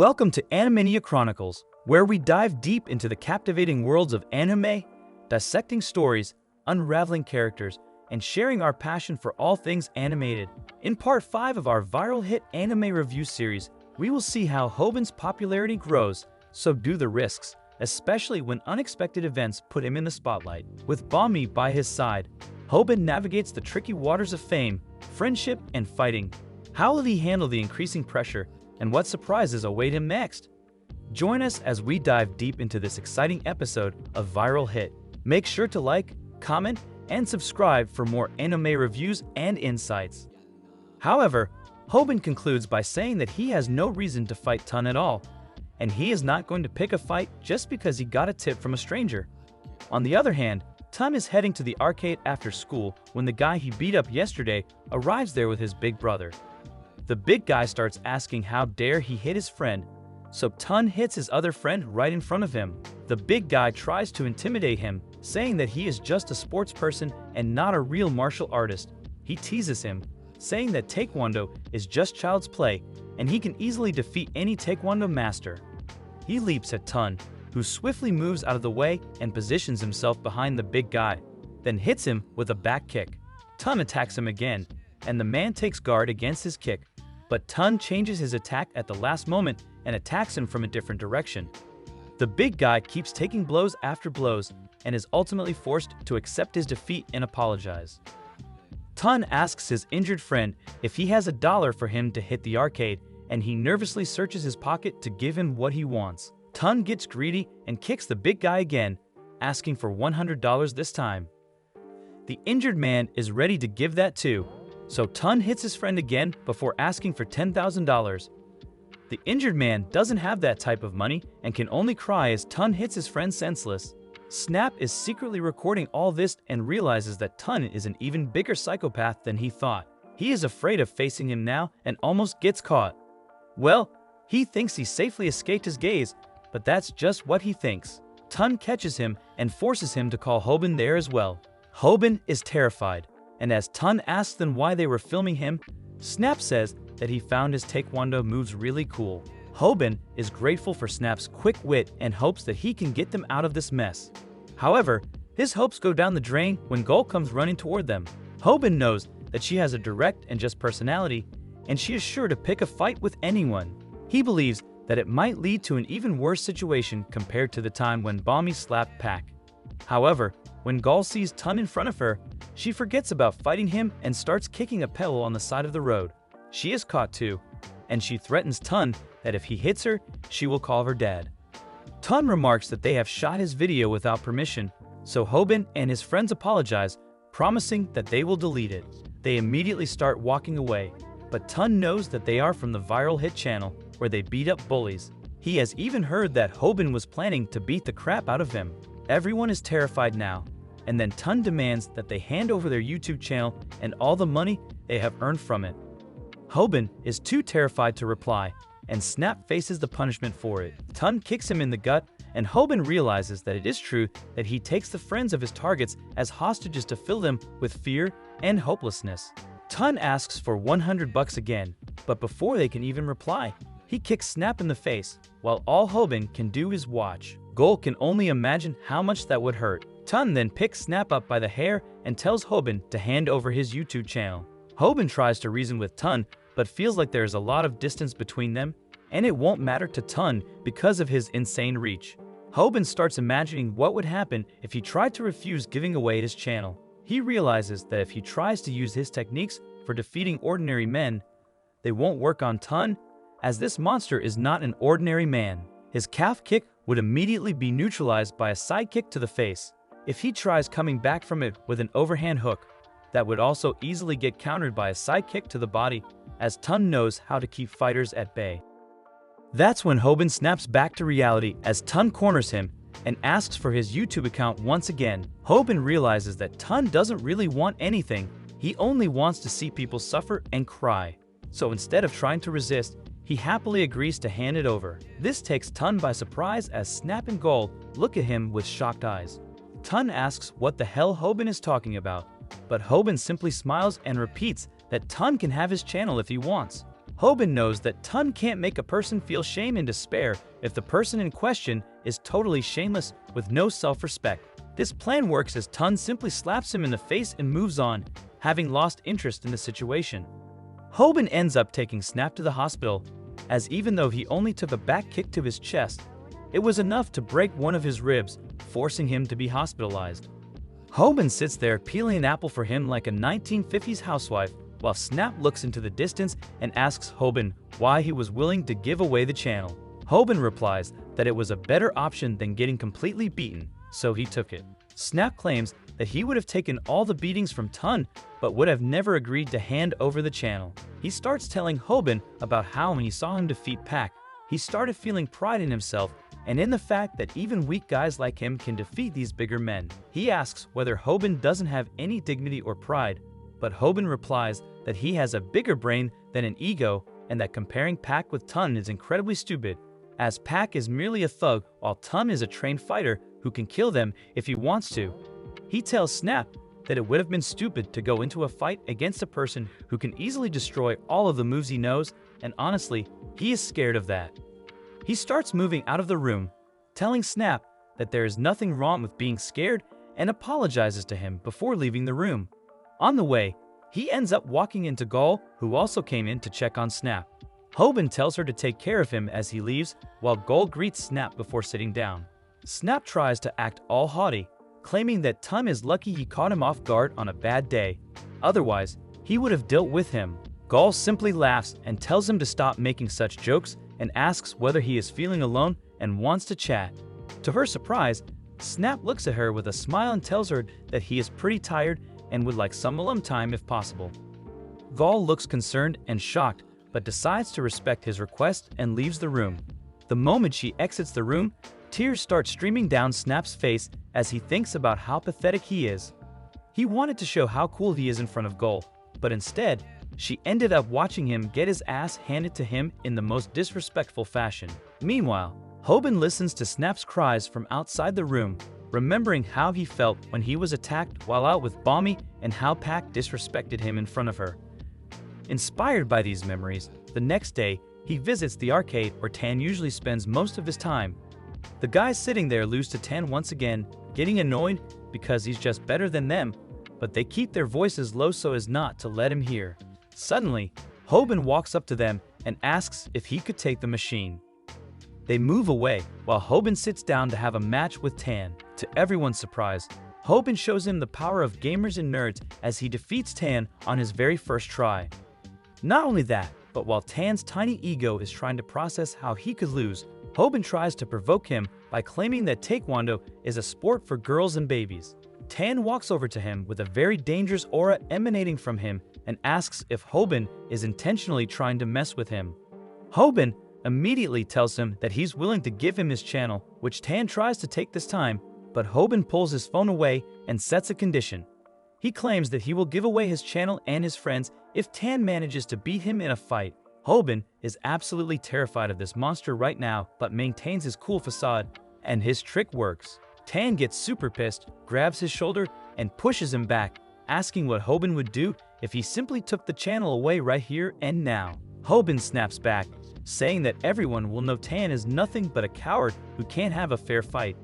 Welcome to Animania Chronicles, where we dive deep into the captivating worlds of anime, dissecting stories, unraveling characters, and sharing our passion for all things animated. In Part 5 of our viral hit anime review series, we will see how Hobin's popularity grows, so do the risks, especially when unexpected events put him in the spotlight. With Bomie by his side, Hobin navigates the tricky waters of fame, friendship, and fighting. How will he handle the increasing pressure, and what surprises await him next? Join us as we dive deep into this exciting episode of Viral Hit. Make sure to like, comment, and subscribe for more anime reviews and insights. However, Hobin concludes by saying that he has no reason to fight Tun at all, and he is not going to pick a fight just because he got a tip from a stranger. On the other hand, Tun is heading to the arcade after school when the guy he beat up yesterday arrives there with his big brother. The big guy starts asking how dare he hit his friend, so Tun hits his other friend right in front of him. The big guy tries to intimidate him, saying that he is just a sports person and not a real martial artist. He teases him, saying that Taekwondo is just child's play and he can easily defeat any Taekwondo master. He leaps at Tun, who swiftly moves out of the way and positions himself behind the big guy, then hits him with a back kick. Tun attacks him again, and the man takes guard against his kick, but Tun changes his attack at the last moment and attacks him from a different direction. The big guy keeps taking blows after blows and is ultimately forced to accept his defeat and apologize. Tun asks his injured friend if he has $1 for him to hit the arcade, and he nervously searches his pocket to give him what he wants. Tun gets greedy and kicks the big guy again, asking for $100 this time. The injured man is ready to give that too, so Tun hits his friend again before asking for $10,000. The injured man doesn't have that type of money and can only cry as Tun hits his friend senseless. Snap is secretly recording all this and realizes that Tun is an even bigger psychopath than he thought. He is afraid of facing him now and almost gets caught. Well, he thinks he safely escaped his gaze, but that's just what he thinks. Tun catches him and forces him to call Hobin there as well. Hobin is terrified, and as Tun asks them why they were filming him, Snap says that he found his Taekwondo moves really cool. Hobin is grateful for Snap's quick wit and hopes that he can get them out of this mess. However, his hopes go down the drain when Gull comes running toward them. Hobin knows that she has a direct and just personality, and she is sure to pick a fight with anyone. He believes that it might lead to an even worse situation compared to the time when Bomie slapped Pack. However, when Gull sees Tun in front of her, she forgets about fighting him and starts kicking a pebble on the side of the road. She is caught too, and she threatens Tun that if he hits her, she will call her dad. Tun remarks that they have shot his video without permission, so Hobin and his friends apologize, promising that they will delete it. They immediately start walking away, but Tun knows that they are from the Viral Hit channel, where they beat up bullies. He has even heard that Hobin was planning to beat the crap out of him. Everyone is terrified now, and then Tun demands that they hand over their YouTube channel and all the money they have earned from it. Hobin is too terrified to reply, and Snap faces the punishment for it. Tun kicks him in the gut, and Hobin realizes that it is true that he takes the friends of his targets as hostages to fill them with fear and hopelessness. Tun asks for $100 again, but before they can even reply, he kicks Snap in the face, while all Hobin can do is watch. Gull can only imagine how much that would hurt. Tun then picks Snap up by the hair and tells Hobin to hand over his YouTube channel. Hobin tries to reason with Tun, but feels like there is a lot of distance between them, and it won't matter to Tun because of his insane reach. Hobin starts imagining what would happen if he tried to refuse giving away his channel. He realizes that if he tries to use his techniques for defeating ordinary men, they won't work on Tun, as this monster is not an ordinary man. His calf kick would immediately be neutralized by a side kick to the face. If he tries coming back from it with an overhand hook, that would also easily get countered by a side kick to the body, as Tun knows how to keep fighters at bay. That's when Hobin snaps back to reality as Tun corners him and asks for his YouTube account once again. Hobin realizes that Tun doesn't really want anything, he only wants to see people suffer and cry. So instead of trying to resist, he happily agrees to hand it over. This takes Tun by surprise as Snap and Gull look at him with shocked eyes. Tun asks what the hell Hobin is talking about, but Hobin simply smiles and repeats that Tun can have his channel if he wants. Hobin knows that Tun can't make a person feel shame and despair if the person in question is totally shameless with no self-respect. This plan works as Tun simply slaps him in the face and moves on, having lost interest in the situation. Hobin ends up taking Snap to the hospital, as even though he only took a back kick to his chest, it was enough to break one of his ribs, forcing him to be hospitalized. Hobin sits there peeling an apple for him like a 1950s housewife, while Snap looks into the distance and asks Hobin why he was willing to give away the channel. Hobin replies that it was a better option than getting completely beaten, so he took it. Snap claims that he would have taken all the beatings from Tun, but would have never agreed to hand over the channel. He starts telling Hobin about how when he saw him defeat Pac, he started feeling pride in himself and in the fact that even weak guys like him can defeat these bigger men. He asks whether Hobin doesn't have any dignity or pride, but Hobin replies that he has a bigger brain than an ego and that comparing Pac with Tun is incredibly stupid, as Pac is merely a thug while Tun is a trained fighter who can kill them if he wants to. He tells Snap that it would have been stupid to go into a fight against a person who can easily destroy all of the moves he knows, and honestly, he is scared of that. He starts moving out of the room, telling Snap that there is nothing wrong with being scared and apologizes to him before leaving the room. On the way, he ends up walking into Gol, who also came in to check on Snap. Hobin tells her to take care of him as he leaves, while Gol greets Snap before sitting down. Snap tries to act all haughty, claiming that Tun is lucky he caught him off guard on a bad day. Otherwise, he would have dealt with him. Gol simply laughs and tells him to stop making such jokes and asks whether he is feeling alone and wants to chat. To her surprise, Snap looks at her with a smile and tells her that he is pretty tired and would like some alone time if possible. Gol looks concerned and shocked, but decides to respect his request and leaves the room. The moment she exits the room, tears start streaming down Snap's face as he thinks about how pathetic he is. He wanted to show how cool he is in front of Gol, but instead, she ended up watching him get his ass handed to him in the most disrespectful fashion. Meanwhile, Hobin listens to Snap's cries from outside the room, remembering how he felt when he was attacked while out with Bomie and how Pac disrespected him in front of her. Inspired by these memories, the next day, he visits the arcade where Tan usually spends most of his time. The guys sitting there lose to Tan once again, getting annoyed because he's just better than them, but they keep their voices low so as not to let him hear. Suddenly, Hobin walks up to them and asks if he could take the machine. They move away while Hobin sits down to have a match with Tan. To everyone's surprise, Hobin shows him the power of gamers and nerds as he defeats Tan on his very first try. Not only that, but while Tan's tiny ego is trying to process how he could lose, Hobin tries to provoke him by claiming that Taekwondo is a sport for girls and babies. Tan walks over to him with a very dangerous aura emanating from him and asks if Hobin is intentionally trying to mess with him. Hobin immediately tells him that he's willing to give him his channel, which Tan tries to take this time, but Hobin pulls his phone away and sets a condition. He claims that he will give away his channel and his friends if Tan manages to beat him in a fight. Hobin is absolutely terrified of this monster right now, but maintains his cool facade, and his trick works. Tan gets super pissed, grabs his shoulder, and pushes him back, asking what Hobin would do if he simply took the channel away right here and now. Hobin snaps back, saying that everyone will know Tan is nothing but a coward who can't have a fair fight.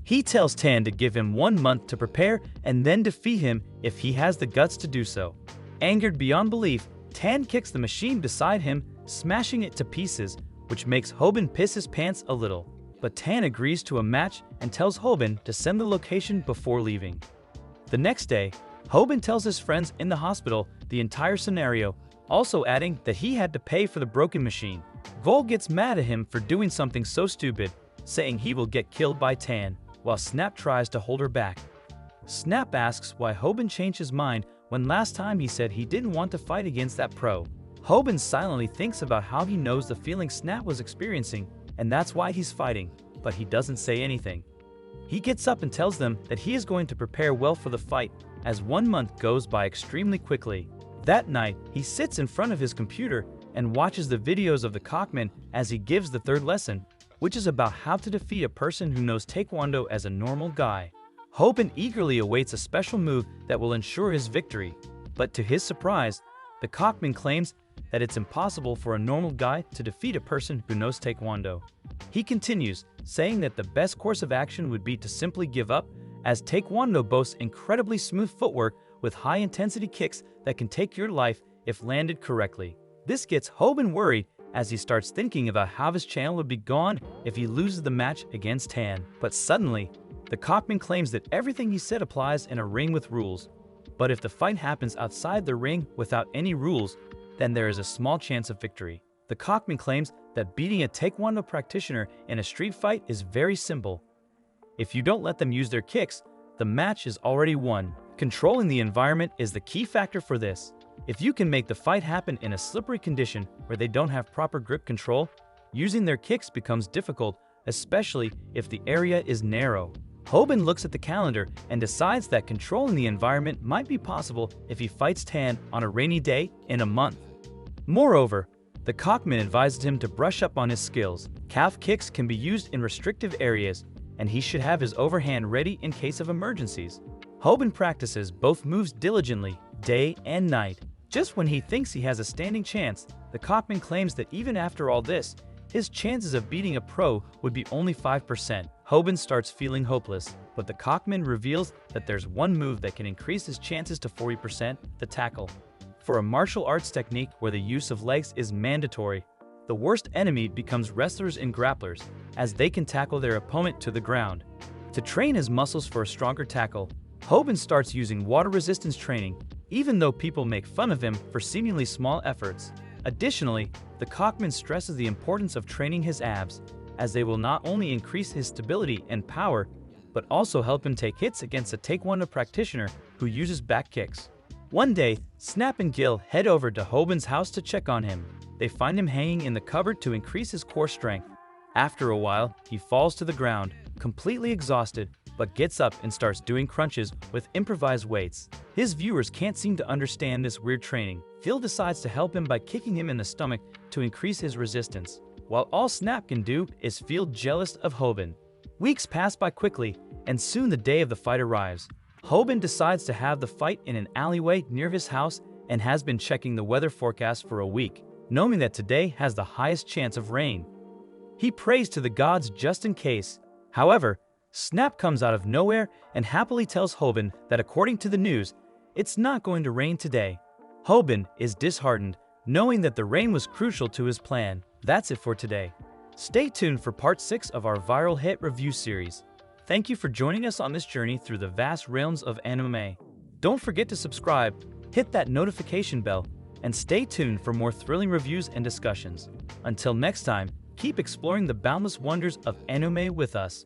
He tells Tan to give him 1 month to prepare and then defeat him if he has the guts to do so. Angered beyond belief, Tan kicks the machine beside him, smashing it to pieces, which makes Hobin piss his pants a little. But Tan agrees to a match and tells Hobin to send the location before leaving. The next day, Hobin tells his friends in the hospital the entire scenario, also adding that he had to pay for the broken machine. Gol gets mad at him for doing something so stupid, saying he will get killed by Tan, while Snap tries to hold her back. Snap asks why Hobin changed his mind when last time he said he didn't want to fight against that pro. Hobin silently thinks about how he knows the feeling Snap was experiencing, and that's why he's fighting, but he doesn't say anything. He gets up and tells them that he is going to prepare well for the fight, as 1 month goes by extremely quickly. That night, he sits in front of his computer and watches the videos of the Cockman as he gives the third lesson, which is about how to defeat a person who knows Taekwondo as a normal guy. Hobin eagerly awaits a special move that will ensure his victory, but to his surprise, the Cockman claims that it's impossible for a normal guy to defeat a person who knows Taekwondo. He continues, saying that the best course of action would be to simply give up, as Taekwondo boasts incredibly smooth footwork with high-intensity kicks that can take your life if landed correctly. This gets Hobin worried as he starts thinking about how his channel would be gone if he loses the match against Tan. But suddenly, the Cockman claims that everything he said applies in a ring with rules. But if the fight happens outside the ring without any rules, then there is a small chance of victory. The Cockman claims that beating a Taekwondo practitioner in a street fight is very simple. If you don't let them use their kicks, the match is already won. Controlling the environment is the key factor for this. If you can make the fight happen in a slippery condition where they don't have proper grip control, using their kicks becomes difficult, especially if the area is narrow. Hobin looks at the calendar and decides that controlling the environment might be possible if he fights Tan on a rainy day in a month. Moreover, the Cockman advises him to brush up on his skills. Calf kicks can be used in restrictive areas, and he should have his overhand ready in case of emergencies. Hobin practices both moves diligently, day and night. Just when he thinks he has a standing chance, the Cockman claims that even after all this, his chances of beating a pro would be only 5%. Hobin starts feeling hopeless, but the Cockman reveals that there's one move that can increase his chances to 40%, the tackle. For a martial arts technique where the use of legs is mandatory, the worst enemy becomes wrestlers and grapplers, as they can tackle their opponent to the ground. To train his muscles for a stronger tackle, Hobin starts using water resistance training, even though people make fun of him for seemingly small efforts. Additionally, the Cockman stresses the importance of training his abs, as they will not only increase his stability and power, but also help him take hits against a Taekwondo practitioner who uses back kicks. One day, Snap and Gil head over to Hobin's house to check on him. They find him hanging in the cupboard to increase his core strength. After a while, he falls to the ground, completely exhausted, but gets up and starts doing crunches with improvised weights. His viewers can't seem to understand this weird training. Phil decides to help him by kicking him in the stomach to increase his resistance, while all Snap can do is feel jealous of Hobin. Weeks pass by quickly, and soon the day of the fight arrives. Hobin decides to have the fight in an alleyway near his house and has been checking the weather forecast for a week, knowing that today has the highest chance of rain. He prays to the gods just in case. However, Snap comes out of nowhere and happily tells Hobin that according to the news, it's not going to rain today. Hobin is disheartened, knowing that the rain was crucial to his plan. That's it for today. Stay tuned for part 6 of our viral hit review series. Thank you for joining us on this journey through the vast realms of anime. Don't forget to subscribe, hit that notification bell, and stay tuned for more thrilling reviews and discussions. Until next time, keep exploring the boundless wonders of anime with us.